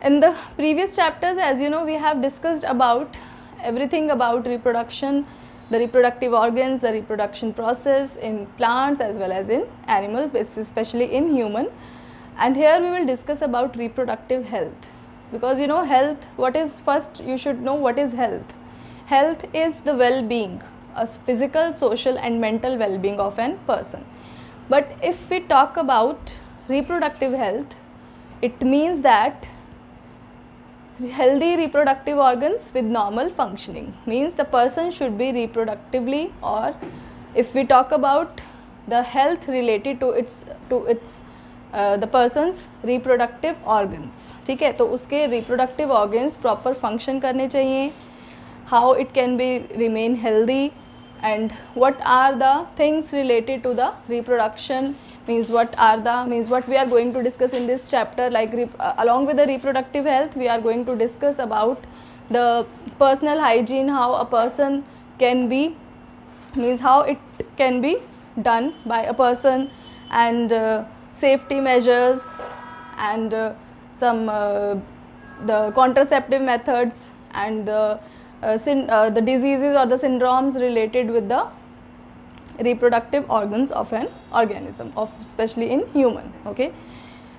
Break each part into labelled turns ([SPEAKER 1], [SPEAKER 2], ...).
[SPEAKER 1] In the previous chapters, as you know, we have discussed about everything about reproduction, the reproductive organs, the reproduction process in plants as well as in animals, especially in human. And here we will discuss about reproductive health, because you know health, what is first you should know what is health. Health is the well-being, a physical, social and mental well-being of an person. But if we talk about reproductive health, it means that healthy reproductive organs with normal functioning, means the person should be reproductively, or if we talk about the health related to its the person's reproductive organs, ठीक है, तो उसके reproductive organs proper function करने चाहिए, how it can be remain healthy, and what are the things related to the reproduction, means what we are going to discuss in this chapter, like along with the reproductive health we are going to discuss about the personal hygiene, how a person can be, means how it can be done by a person, and safety measures, and some the contraceptive methods, and the diseases or the syndromes related with the reproductive organs of an organism, especially in human. Okay,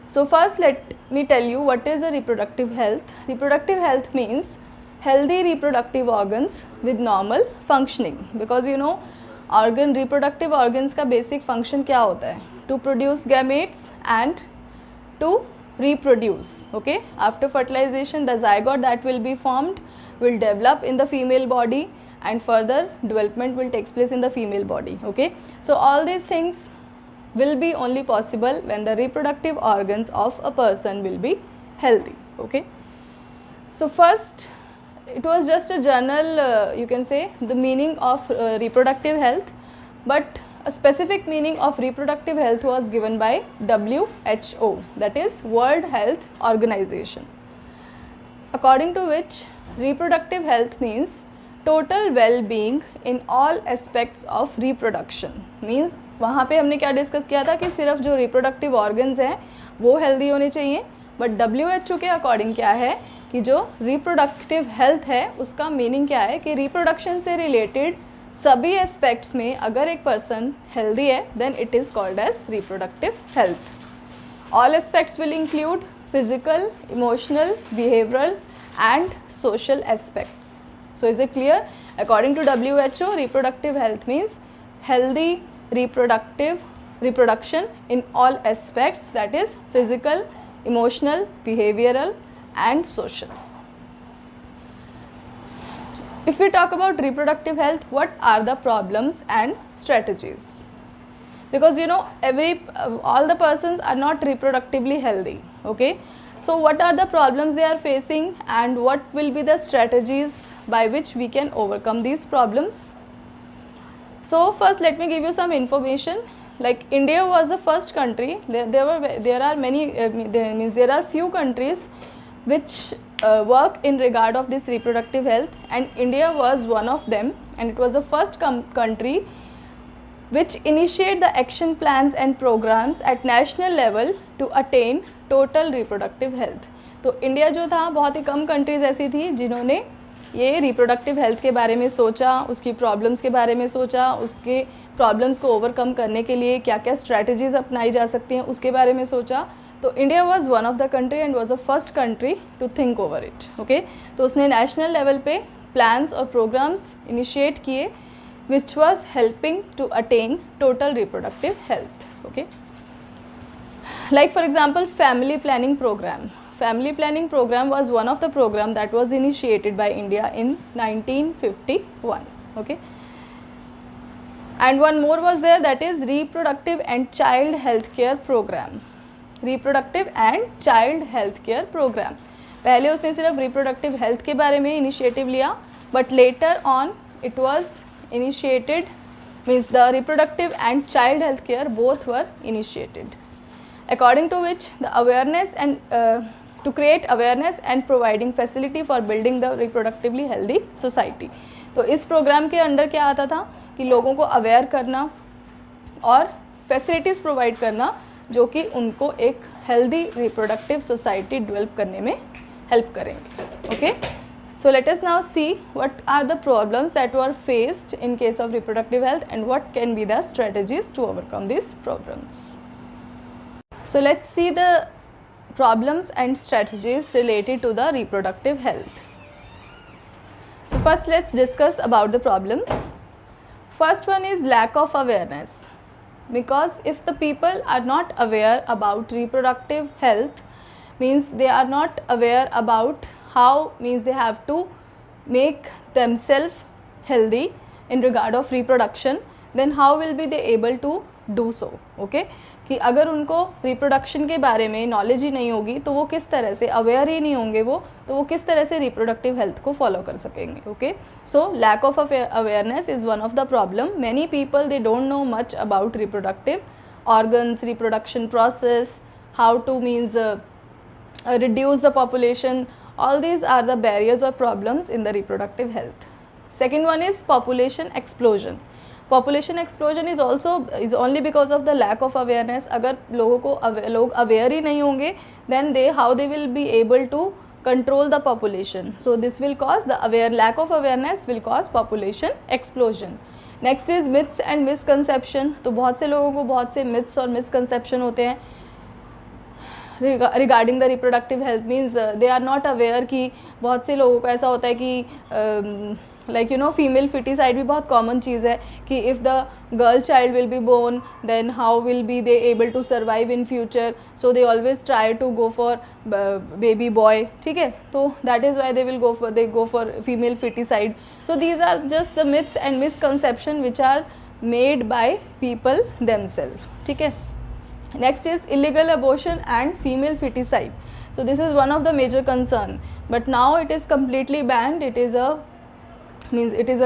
[SPEAKER 1] so first let me tell you what is a reproductive health. Reproductive health means healthy reproductive organs with normal functioning, because you know reproductive organs का basic function क्या होता है, to produce gametes and to reproduce. Okay, after fertilization the zygote that will be formed will develop in the female body, and further development will take place in the female body. Okay, so all these things will be only possible when the reproductive organs of a person will be healthy. Okay, so first it was just a general you can say the meaning of reproductive health, but a specific meaning of reproductive health was given by WHO, that is World Health Organization, according to which reproductive health means total well-being in all aspects of reproduction. Means वहाँ पे हमने क्या discuss किया था कि सिर्फ जो reproductive organs हैं वो हेल्दी होने चाहिए, बट WHO के अकॉर्डिंग क्या है कि जो रिप्रोडक्टिव हेल्थ है उसका मीनिंग क्या है कि रिप्रोडक्शन से रिलेटेड सभी एस्पेक्ट्स में अगर एक पर्सन हेल्दी है then it is called as reproductive health. All aspects will include physical, emotional, behavioural and social aspects. So is it clear? According to WHO, reproductive health means healthy reproduction in all aspects, that is physical, emotional, behavioral and social. If we talk about reproductive health, what are the problems and strategies? Because you know all the persons are not reproductively healthy. Okay, so what are the problems they are facing, and what will be the strategies by which we can overcome these problems? So first let me give you some information. Like India was the first country. There are few countries which work in regard of this reproductive health, and India was one of them, and it was the first country which initiate the action plans and programs at national level to attain total reproductive health. तो India जो था बहुत ही कम countries ऐसी थी जिन्होंने ये reproductive health के बारे में सोचा, उसकी प्रॉब्लम्स के बारे में सोचा, उसके प्रॉब्लम्स को ओवरकम करने के लिए क्या क्या स्ट्रैटेजीज़ अपनाई जा सकती हैं उसके बारे में सोचा. तो India was one of the country and was the first country to think over it. Okay, तो उसने नेशनल लेवल पे प्लान्स और प्रोग्राम्स इनिशिएट किए which was helping to attain total reproductive health. Okay, like for example family planning program. Family planning program was one of the program that was initiated by India in 1951. Okay, and one more was there, that is reproductive and child health care program. Reproductive and child health care program. पहले उसने सिर्फ reproductive health के बारे में initiative लिया, but later on it was initiated, means the reproductive and child health care both were initiated, according to which the awareness and to create awareness and providing facility for building the reproductively healthy society. तो इस programme के under क्या आता था कि लोगों को aware करना और फैसिलिटीज़ प्रोवाइड करना जो कि उनको एक हेल्दी रिप्रोडक्टिव सोसाइटी डेवलप करने में हेल्प करेंगे. Okay, so let us now see what are the problems that were faced in case of reproductive health and what can be the strategies to overcome these problems. So let's see the problems and strategies related to the reproductive health. So first let's discuss about the problems. First one is lack of awareness, because if the people are not aware about reproductive health, means they are not aware about how, means they have to make themselves healthy in regard of reproduction, then how will be they able to do so. Okay, कि अगर उनको reproduction के बारे में knowledge ही नहीं होगी तो वो किस तरह से अवेयर ही नहीं होंगे वो, तो वो किस तरह से रिप्रोडक्टिव हेल्थ को फॉलो कर सकेंगे. Okay, so lack of awareness is one of the problem. Many people they don't know much about reproductive organs, reproduction process, how to means reduce the population. All these are the barriers or problems in the reproductive health. Second one is population explosion. Population explosion is only because of the lack of awareness. अगर लोगों को लोग aware ही नहीं होंगे, then how they will be able to control the population. So this will cause the lack of awareness will cause population explosion. Next is myths and misconception. तो बहुत से लोगों को बहुत से myths और misconception होते हैं regarding the reproductive health. Means they are not aware कि बहुत से लोगों को ऐसा होता है कि like you know female foeticide भी बहुत कॉमन चीज़ है कि if the girl child will be born then how will be they able to survive in future, so they always try to go for baby boy. ठीक है, तो that is why they will go for female foeticide. So these are just the myths and misconception which are made by people themself. ठीक है. Next is illegal abortion and female feticide. So this is one of the major concern, but now it is completely banned. It is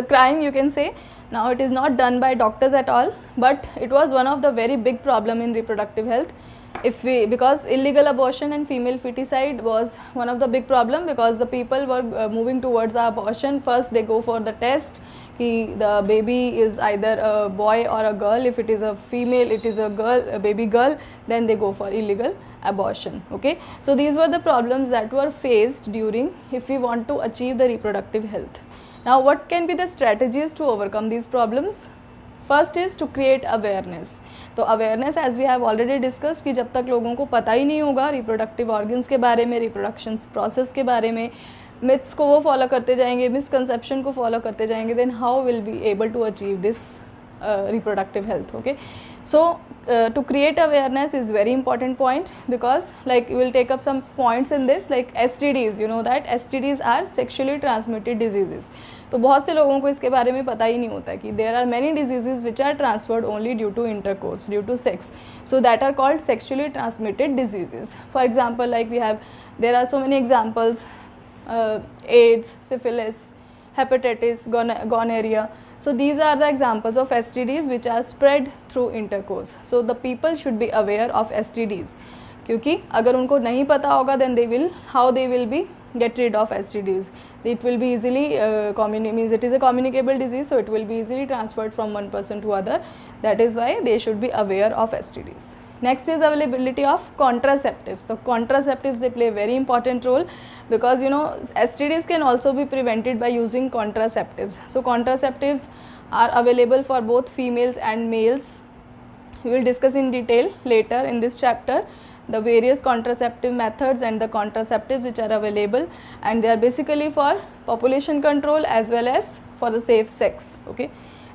[SPEAKER 1] a crime, you can say. Now it is not done by doctors at all, but it was one of the very big problem in reproductive health. Because illegal abortion and female feticide was one of the big problem, because the people were moving towards the abortion. First they go for the test कि the baby is either a boy or a girl. If it is a female, it is a girl, a baby girl, then they go for illegal abortion. Okay, so these were the problems that were faced during, if we want to achieve the reproductive health. Now what can be the strategies to overcome these problems? First is to create awareness. तो awareness as we have already discussed कि जब तक लोगों को पता ही नहीं होगा reproductive organs के बारे में, रिप्रोडक्शन प्रोसेस के बारे में, मिथ्स को वो फॉलो करते जाएंगे, मिसकंसेप्शन को फॉलो करते जाएंगे, then how will be able to achieve this reproductive health. Okay, so to create awareness is very important point, because like we will take up some points in this, like STDs. You know that STDs are sexually transmitted diseases. तो बहुत से लोगों को इसके बारे में पता ही नहीं होता कि there are many diseases which are transferred only due to intercourse, due to sex. So that are called sexually transmitted diseases. For example, like there are so many examples, AIDS, syphilis, hepatitis, gonorrhea. So these are the examples of STDs which are spread through intercourse. So the people should be aware of STDs, क्योंकि अगर उनको नहीं पता होगा then how they will be get rid of STDs. It will be easily means it is a communicable disease, so it will be easily transferred from one person to other. That is why they should be aware of STDs. Next is availability of contraceptives. So contraceptives, they play a very important role, because you know STDs can also be prevented by using contraceptives. So contraceptives are available for both females and males. We will discuss in detail later in this chapter the various contraceptive methods and the contraceptives which are available, and they are basically for population control as well as for the safe sex. Okay.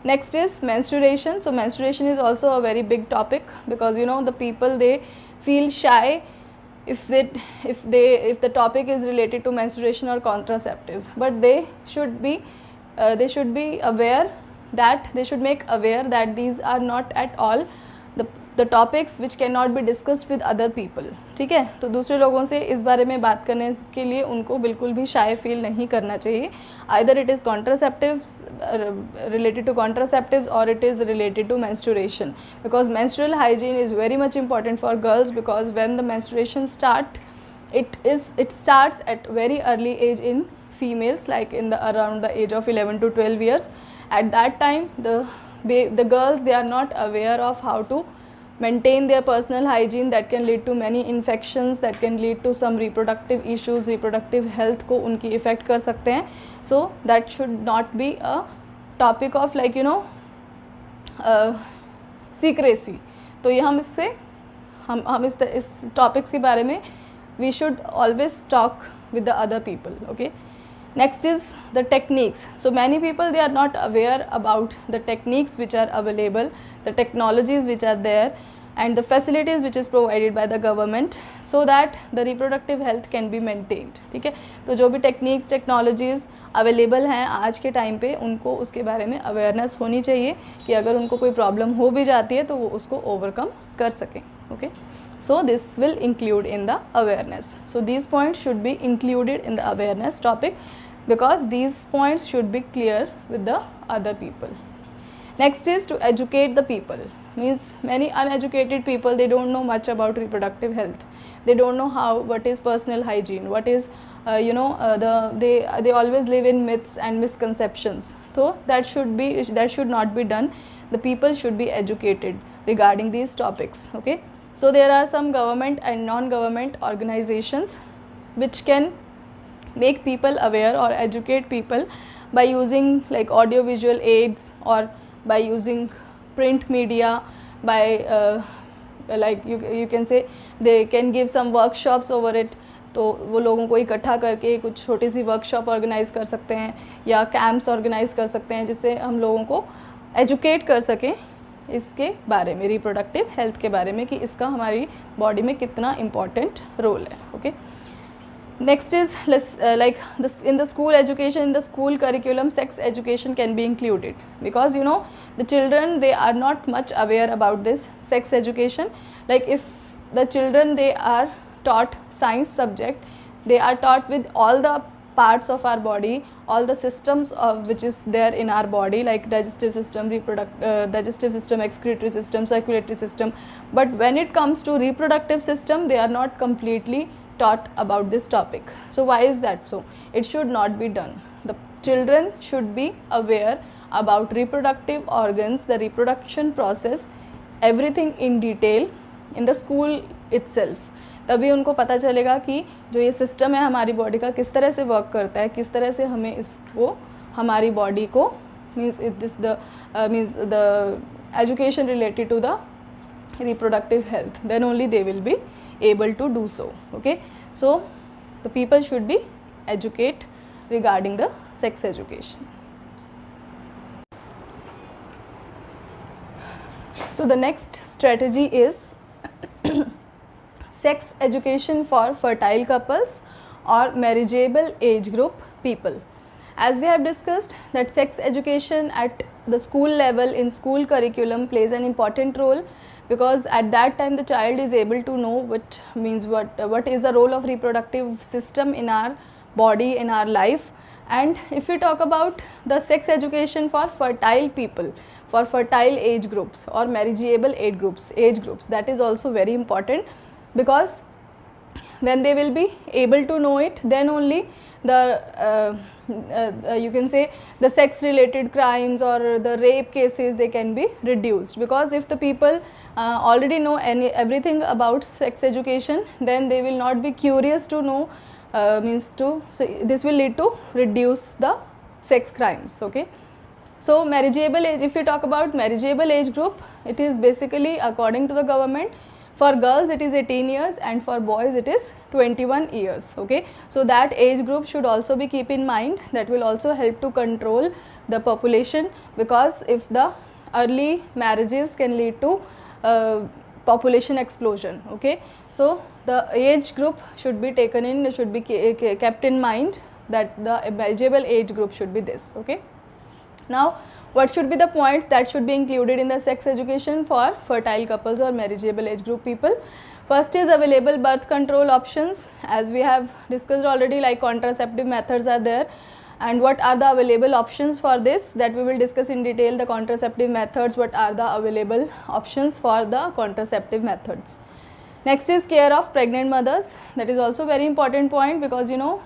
[SPEAKER 1] Next is menstruation. So menstruation is also a very big topic, because you know the people, they feel shy if the topic is related to menstruation or contraceptives, but they should be aware that they should make aware that these are not at all the topics which cannot be discussed with other people. ठीक है, तो दूसरे लोगों से इस बारे में बात करने के लिए उनको बिल्कुल भी शाय फील नहीं करना चाहिए. Either it is contraceptives, related to contraceptives, or it is related to menstruation, because menstrual hygiene is very much important for girls, because when the menstruation it starts at very early age in females, like around the age of 11 to 12 years. At that time the girls, they are not aware of how to maintain their personal hygiene, that can lead to many infections, that can lead to some reproductive issues, reproductive health को उनकी effect कर सकते हैं. So that should not be a topic of like secrecy. तो ये हम इससे हम इस टॉपिक्स के बारे में we should always talk with the other people. Okay. Next is the techniques. So many people, they are not aware about the techniques which are available, the technologies which are there, and the facilities which is provided by the government, so that the reproductive health can be maintained. ठीक है, तो जो भी techniques, technologies available हैं आज के time पे, उनको उसके बारे में awareness होनी चाहिए कि अगर उनको कोई problem हो भी जाती है तो वो उसको overcome कर सकें. Okay. So this will include in the awareness. So these points should be included in the awareness topic, because these points should be clear with the other people. Next is to educate the people. Means many uneducated people, they don't know much about reproductive health. They don't know what is personal hygiene, what is they always live in myths and misconceptions. So that should not be done. The people should be educated regarding these topics. Okay. So there are some government and non-government organizations which can make people aware or educate people by using like audio visual aids, or by using print media, by like you can say they can give some workshops over it. तो वो लोगों को इकट्ठा करके कुछ छोटी सी workshop organise कर सकते हैं या कैंप्स ऑर्गेनाइज़ कर सकते हैं, जिससे हम लोगों को एजुकेट कर सकें इसके बारे में, रिप्रोडक्टिव हेल्थ के बारे में, कि इसका हमारी बॉडी में कितना इम्पॉर्टेंट रोल है. Okay. Next is like this, in the school education, in the school curriculum, sex education can be included, because the children, they are not much aware about this sex education. Like if the children, they are taught science subject, they are taught with all the parts of our body, all the systems of which is there in our body, like digestive system, digestive system, excretory system, circulatory system. But when it comes to reproductive system, they are not completely taught about this topic. So why is that so? It should not be done. The children should be aware about reproductive organs, the reproduction process, everything in detail in the school itself. तभी उनको पता चलेगा कि जो ये system है हमारी body का किस तरह से वर्क करता है, किस तरह से हमें इसको हमारी बॉडी को means the education related to the reproductive health, then only they will be able to do so. Okay. So the people should be educated regarding the sex education. So the next strategy is sex education for fertile couples or marriageable age group people. As we have discussed that sex education at the school level in school curriculum plays an important role, because at that time the child is able to know what is the role of reproductive system in our body, in our life. And if we talk about the sex education for fertile people, for fertile age groups or marriageable age groups, that is also very important, because when they will be able to know it, then only the you can say the sex related crimes or the rape cases, they can be reduced. Because if the people already know everything about sex education, then they will not be curious to know, so this will lead to reduce the sex crimes. Okay. So marriageable age, if you talk about marriageable age group, it is basically according to the government, for girls it is 18 years and for boys it is 21 years. Okay. So that age group should also be keep in mind. That will also help to control the population, because if the early marriages can lead to population explosion. Okay. So the age group should be taken in, should be kept in mind, that the marriageable age group should be this. Okay. Now what should be the points that should be included in the sex education for fertile couples or marriageable age group people? First is available birth control options, as we have discussed already, like contraceptive methods are there. And what are the available options for this, that we will discuss in detail. The contraceptive methods, what are the available options for the contraceptive methods. Next is care of pregnant mothers. That is also very important point, because you know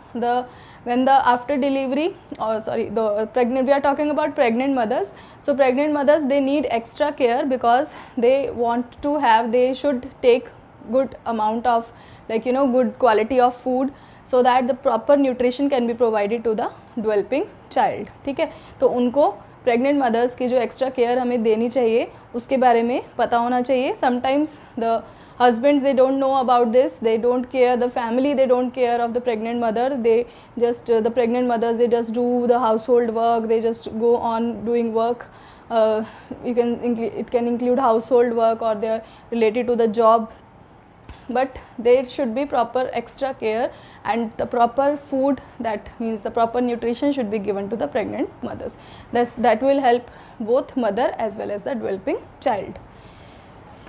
[SPEAKER 1] when the after delivery, or sorry, the pregnant, we are talking about pregnant mothers. So pregnant mothers, they need extra care because they want to have, they should take good amount of, like you know, good quality of food, so that the proper nutrition can be provided to the developing child. ठीक है, तो उनको pregnant mother's की जो extra care हमें देनी चाहिए उसके बारे में पता होना चाहिए. Sometimes the husbands, they don't know about this, they don't care, the family, they don't care of the pregnant mother, they just the pregnant mothers, they just do the household work, they just go on doing work. It can include household work, or they are related to the job, but there should be proper extra care, and the proper food, that means the proper nutrition, should be given to the pregnant mothers. That will help both mother as well as the developing child.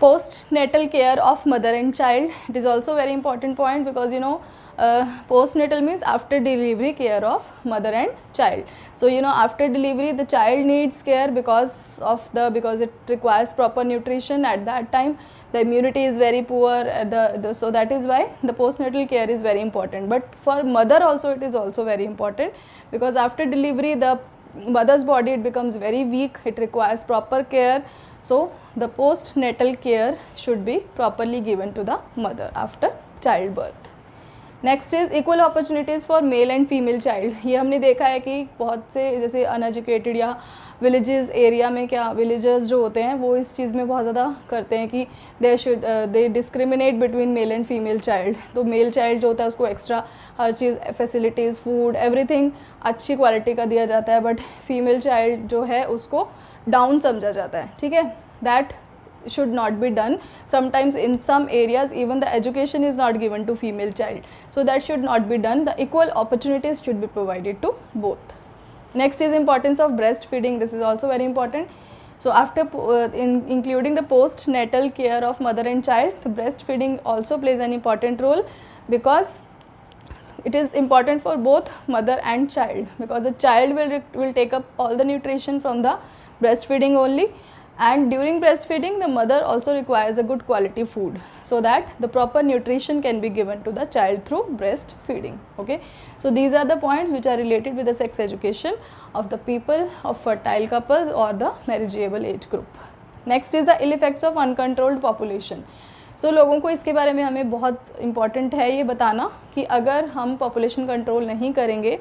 [SPEAKER 1] Postnatal care of mother and child, it is also very important point, because you know postnatal means after delivery care of mother and child. So you know, after delivery the child needs care because it requires proper nutrition. At that time the immunity is very poor, so that is why the postnatal care is very important. But for mother also it is also very important, because after delivery the mother's body, it becomes very weak, it requires proper care. So the postnatal care should be properly given to the mother after childbirth. Next is equal opportunities for male and female child. ये हमने देखा है कि बहुत से जैसे uneducated या villages area में, क्या विलेजर्स जो होते हैं वो इस चीज़ में बहुत ज़्यादा करते हैं कि they discriminate between male and female child. तो मेल चाइल्ड जो होता है उसको एक्स्ट्रा हर चीज़, फैसिलिटीज़, फूड, एवरीथिंग अच्छी क्वालिटी का दिया जाता है, बट फीमेल चाइल्ड जो है उसको डाउन समझा जाता है. ठीक है, that should not be done. Sometimes in some areas even the education is not given to female child, so that should not be done. The equal opportunities should be provided to both. Next is importance of breastfeeding. This is also very important. So after including the postnatal care of mother and child, the breastfeeding also plays an important role, because it is important for both mother and child, because the child will take up all the nutrition from the breastfeeding only. And during breastfeeding the mother also requires a good quality food, so that the proper nutrition can be given to the child through breastfeeding. Okay, so these are the points which are related with the sex education of the people of fertile couples or the marriageable age group. Next is the ill effects of uncontrolled population. So लोगों को इसके बारे में हमें बहुत important है ये बताना कि अगर हम population control नहीं करेंगे,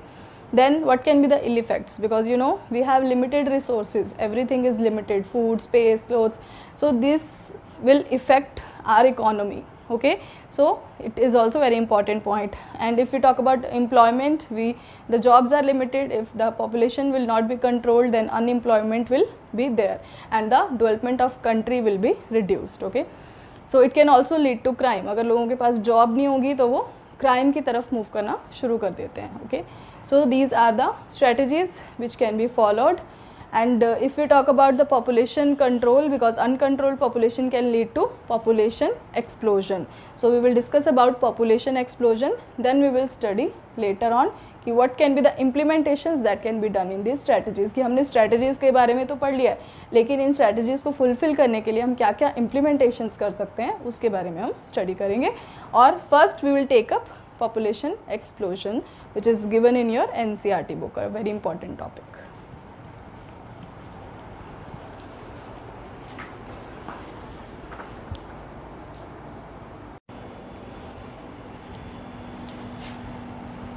[SPEAKER 1] then what can be the ill effects, because you know we have limited resources, everything is limited, food, space, clothes, so this will affect our economy. Okay, so it is also very important point. And if we talk about employment, the jobs are limited. If the population will not be controlled, then unemployment will be there and the development of country will be reduced. Okay, so it can also lead to crime. अगर लोगों के पास job नहीं होगी तो वो crime की तरफ move करना शुरू कर देते हैं. Okay, so these are the strategies which can be followed. And if we talk about the population control, because uncontrolled population can lead to population explosion, so we will discuss about population explosion, then we will study later on कि what can be the implementations that can be done in these strategies. कि हमने strategies के बारे में तो पढ़ लिया है, लेकिन इन strategies को fulfill करने के लिए हम क्या क्या implementations कर सकते हैं उसके बारे में हम study करेंगे. और first we will take up population explosion, which is given in your NCERT book, a very important topic.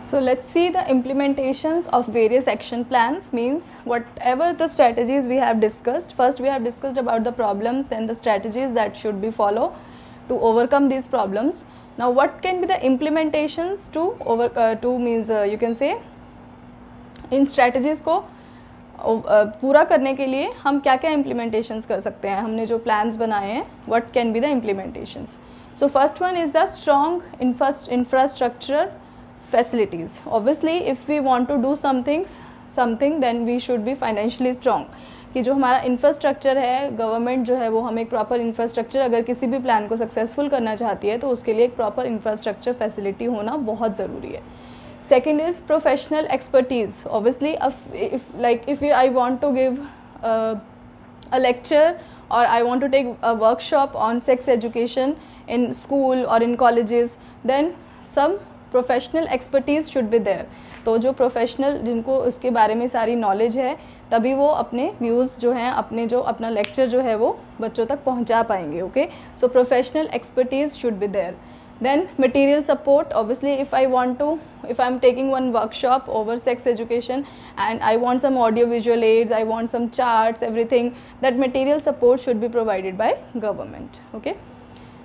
[SPEAKER 1] So let's see the implementations of various action plans. Means whatever the strategies we have discussed, first we have discussed about the problems, then the strategies that should be followed to overcome these problems. Now what can be the implementations to means you can say in strategies को पूरा करने के लिए हम क्या क्या implementations कर सकते हैं. हमने जो plans बनाए हैं, what can be the implementations. So first one is the strong infrastructure facilities. Obviously if we want to do something then we should be financially strong. कि जो हमारा इंफ्रास्ट्रक्चर है, गवर्नमेंट जो है वो हमें एक प्रॉपर इंफ्रास्ट्रक्चर, अगर किसी भी प्लान को सक्सेसफुल करना चाहती है तो उसके लिए एक प्रॉपर इंफ्रास्ट्रक्चर फैसिलिटी होना बहुत ज़रूरी है. Second is professional expertise. Obviously if I want to give a lecture or I want to take a workshop on sex education in school or in colleges, then some professional expertise should be there. तो जो professional जिनको उसके बारे में सारी knowledge है, तभी वो अपने व्यूज़ जो हैं, अपना लेक्चर जो है वो बच्चों तक पहुंचा पाएंगे. Okay, so professional expertise should be there. Then material support, obviously if I'm taking one workshop over sex education and I want some audio visual aids, I want some charts, everything, that material support should be provided by government. Okay.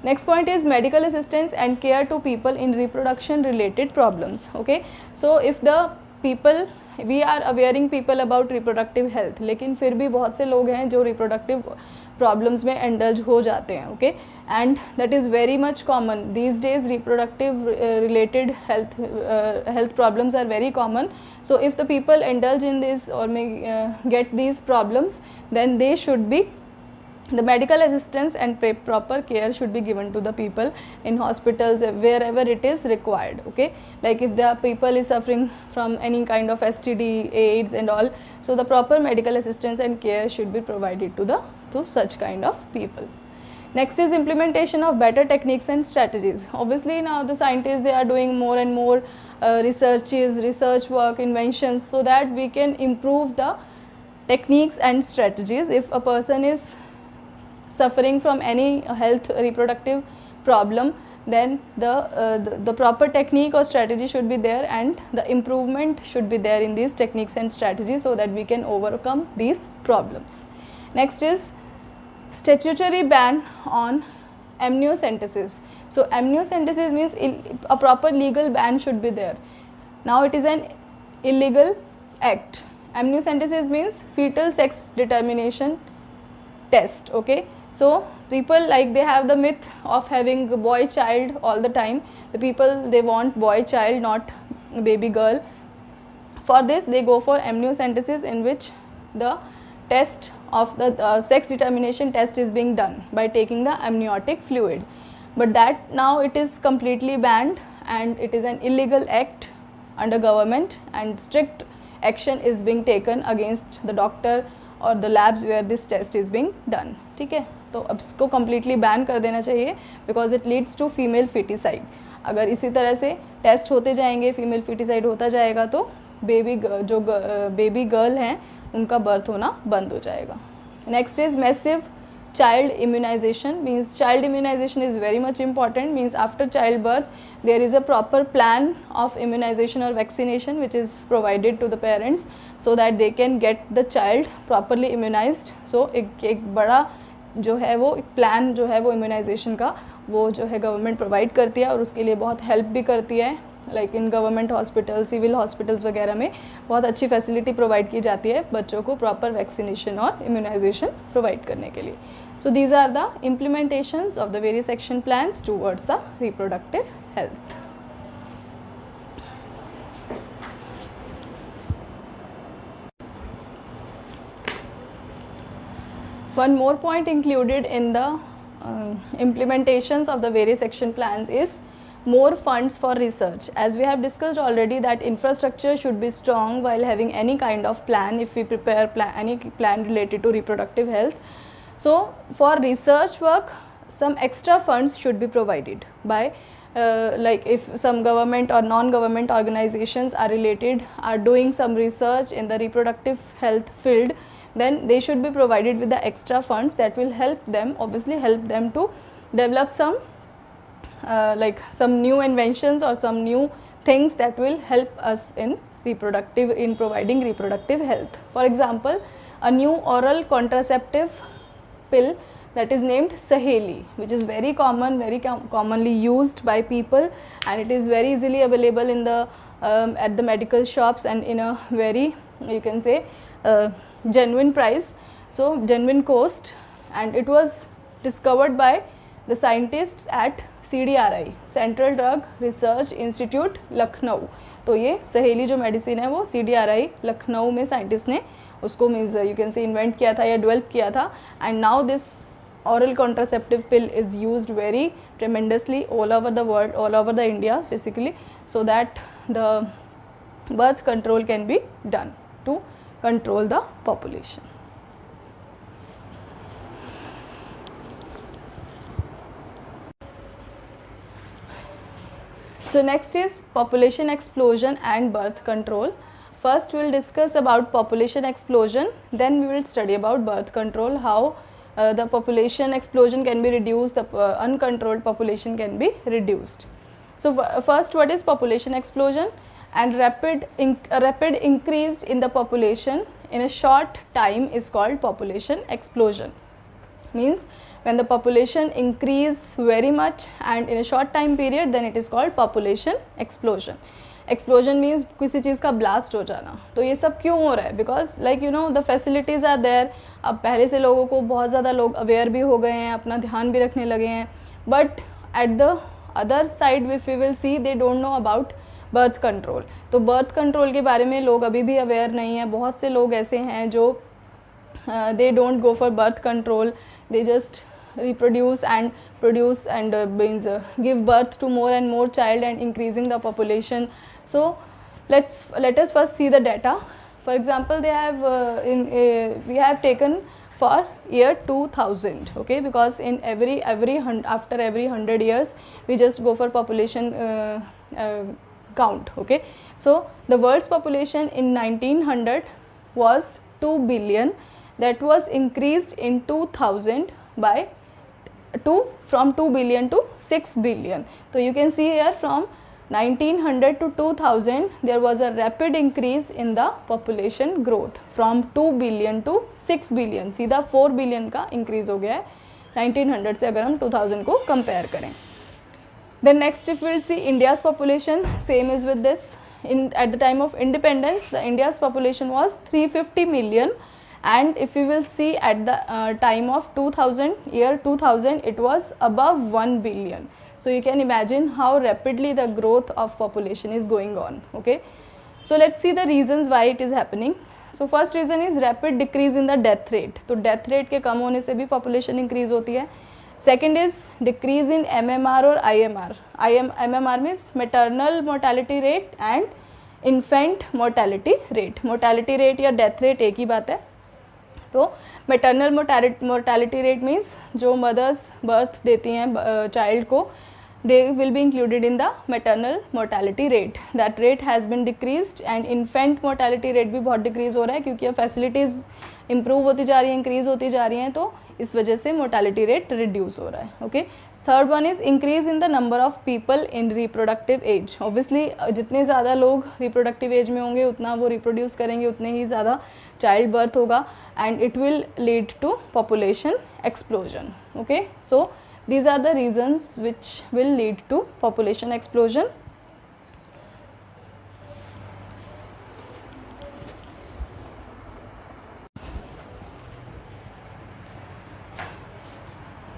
[SPEAKER 1] Next point is medical assistance and care to people in reproduction related problems. Okay, so if the people, we are awareing people about reproductive health, लेकिन फिर भी बहुत से लोग हैं जो reproductive problems में indulge हो जाते हैं. Okay, and that is very much common these days. Reproductive related health problems are very common. So if the people indulge in this or may get these problems, then they should be, the medical assistance and proper care should be given to the people in hospitals wherever it is required. Okay, like if the people is suffering from any kind of STD, AIDS and all, so the proper medical assistance and care should be provided to such kind of people. Next is implementation of better techniques and strategies. Obviously now the scientists, they are doing more and more research work, inventions, so that we can improve the techniques and strategies. If a person is suffering from any health reproductive problem, then the proper technique or strategy should be there, and the improvement should be there in these techniques and strategies, so that we can overcome these problems. Next is statutory ban on amniocentesis. So amniocentesis means a proper legal ban should be there. Now it is an illegal act. Amniocentesis means fetal sex determination test. Okay, so people, like, they have the myth of having a boy child all the time. The people, they want boy child, not baby girl. For this they go for amniocentesis, in which the test of the sex determination test is being done by taking the amniotic fluid. But that now it is completely banned, and it is an illegal act under government, and strict action is being taken against the doctor और the labs where this test is being done. ठीक है, तो अब इसको completely ban कर देना चाहिए, because it leads to female foeticide. अगर इसी तरह से टेस्ट होते जाएंगे, फीमेल फिटिसाइड होता जाएगा, तो बेबी गर्ल हैं उनका बर्थ होना बंद हो जाएगा. Next is massive child immunization. Means child immunization is very much important. Means after childbirth there is a proper plan of immunization or vaccination which is provided to the parents, so that they can get the child properly immunized. So एक बड़ा जो है वो एक plan जो है वो immunisation का, वो जो है गवर्नमेंट प्रोवाइड करती है, और उसके लिए बहुत हेल्प भी करती है. Like in government hospital, civil hospitals वगैरह में बहुत अच्छी फैसिलिटी प्रोवाइड की जाती है बच्चों को प्रॉपर वैक्सीनेशन और इम्यूनाइजेशन प्रोवाइड करने के लिए. So these are the implementations of the various action plans towards the reproductive health. One more point included in the implementations of the various action plans is more funds for research. As we have discussed already, that infrastructure should be strong while having any kind of plan, if we prepare any plan related to reproductive health. So for research work, some extra funds should be provided by like if some government or non-government organizations are doing some research in the reproductive health field, then they should be provided with the extra funds that will help them, obviously help them to develop some like some new inventions or some new things that will help us in providing reproductive health. For example, a new oral contraceptive pill that is named Saheli, which is very commonly used by people, and it is very easily available in the at the medical shops, and in a very, you can say, genuine price, so genuine cost. And it was discovered by the scientists at CDRI, Central Drug Research Institute, Lucknow. तो ये सहेली जो medicine है वो CDRI Lucknow में scientist ने उसको means you can say invent किया था या डेवलप किया था. And now this oral contraceptive pill is used very tremendously all over the world, all over the India basically, so that the birth control can be done to control the population. So next is population explosion and birth control. First we will discuss about population explosion, then we will study about birth control, how the population explosion can be reduced, the uncontrolled population can be reduced. So first, what is population explosion? And rapid increase in the population in a short time is called population explosion. Means when the population increase very much and in a short time period, then it is called population explosion. Explosion means किसी चीज़ का blast हो जाना. तो ये सब क्यों हो रहा है? Because like you know the facilities are there. अब पहले से लोगों को बहुत ज़्यादा लोग अवेयर भी हो गए हैं, अपना ध्यान भी रखने लगे हैं, but at the other side if we will see they don't know about birth control. तो बर्थ कंट्रोल के बारे में लोग अभी भी अवेयर नहीं है. बहुत से लोग ऐसे हैं जो they don't go for birth control, they just reproduce and produce and means give birth to more and more child and increasing the population. So let us first see the data. For example, they have we have taken for year 2000, okay, because in after every 100 years we just go for population count, okay. So the world's population in 1900 was 2 billion. That was increased in 2000 by from 2 billion to 6 billion. So you can see here from 1900 to 2000 there was a rapid increase in the population growth from 2 billion to 6 billion. सीधा 4 billion का increase हो गया है 1900 से अगर हम 2000 को compare करें. Then next if we will see India's population, same is with this. At the time of independence, the India's population was 350 million. And if we will see at the time of 2000, it was above 1 billion. So you can imagine how rapidly the growth of population is going on, okay. So let's see the reasons why it is happening. So first reason is rapid decrease in the death rate. तो death rate के कम होने से भी population increase होती है. Second is decrease in MMR और IMR. MMR means maternal mortality rate and infant mortality rate. Mortality rate या death rate एक ही बात है. तो मैटरनल मोर्टैलिटी रेट मीन्स जो मदर्स बर्थ देती हैं चाइल्ड को, they will be included in the maternal mortality rate. That rate has been decreased. And infant mortality rate भी बहुत डिक्रीज़ हो रहा है क्योंकि अब फैसिलिटीज़ इंप्रूव होती जा रही हैं, इंक्रीज़ होती जा रही हैं, तो इस वजह से मोर्टैलिटी रेट रिड्यूस हो रहा है, okay. Third one is increase in the number of people in reproductive age. Obviously जितने ज़्यादा लोग रिप्रोडक्टिव एज में होंगे उतना वो रिप्रोड्यूस करेंगे, उतने ही ज़्यादा चाइल्ड बर्थ होगा and it will lead to population explosion, okay. So these are the reasons which will lead to population explosion.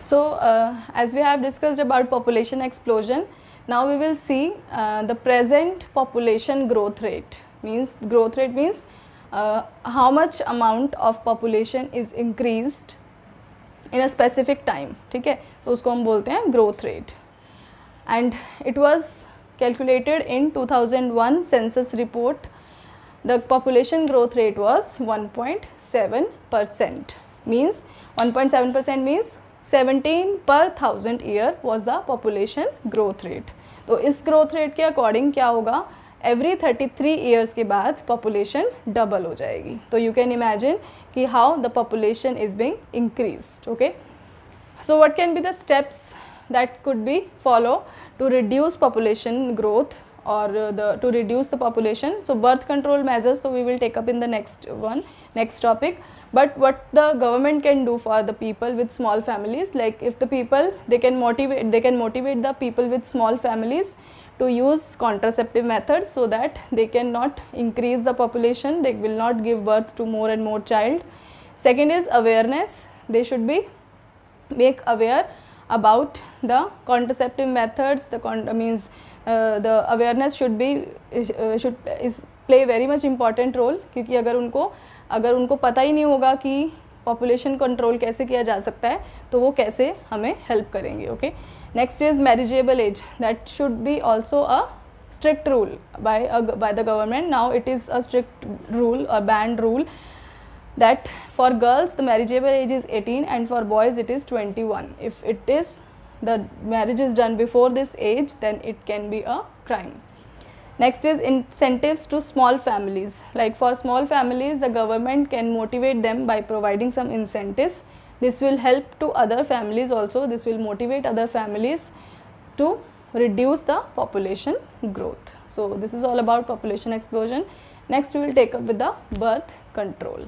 [SPEAKER 1] So as we have discussed about population explosion, now we will see the present population growth rate. Growth rate means how much amount of population is increased in a specific time, ठीक है. तो उसको हम बोलते हैं growth rate. And it was calculated in 2001 census report. The population growth rate was 1.7%. Means 1.7% means 17 per 1000 year was the population growth rate. तो इस growth rate के according क्या होगा, एवरी 33 ईयर्स के बाद पॉपुलेशन डबल हो जाएगी. तो यू कैन इमेजिन कि how the population is being increased, okay. So what can be the steps that could be follow to reduce population growth or to reduce the population. So birth control measures, so we will take up in the next topic. But what the government can do for the people with small families, like if the people they can motivate the people with small families to use contraceptive methods so that they cannot increase the population, they will not give birth to more and more child. Second is awareness. They should be make aware about the contraceptive methods. The awareness should play very much important role, क्योंकि अगर उनको पता ही नहीं होगा कि population control कैसे किया जा सकता है तो वो कैसे हमें हेल्प करेंगे, okay. Next is marriageable age. That should be also a strict rule by the government. Now it is a strict rule, a banned rule, that for girls the marriageable age is 18 and for boys it is 21. If it is the marriage is done before this age, then it can be a crime. Next is incentives to small families. Like for small families, the government can motivate them by providing some incentives. This will help to other families also. This will motivate other families to reduce the population growth. So this is all about population explosion. Next we will take up with the birth control.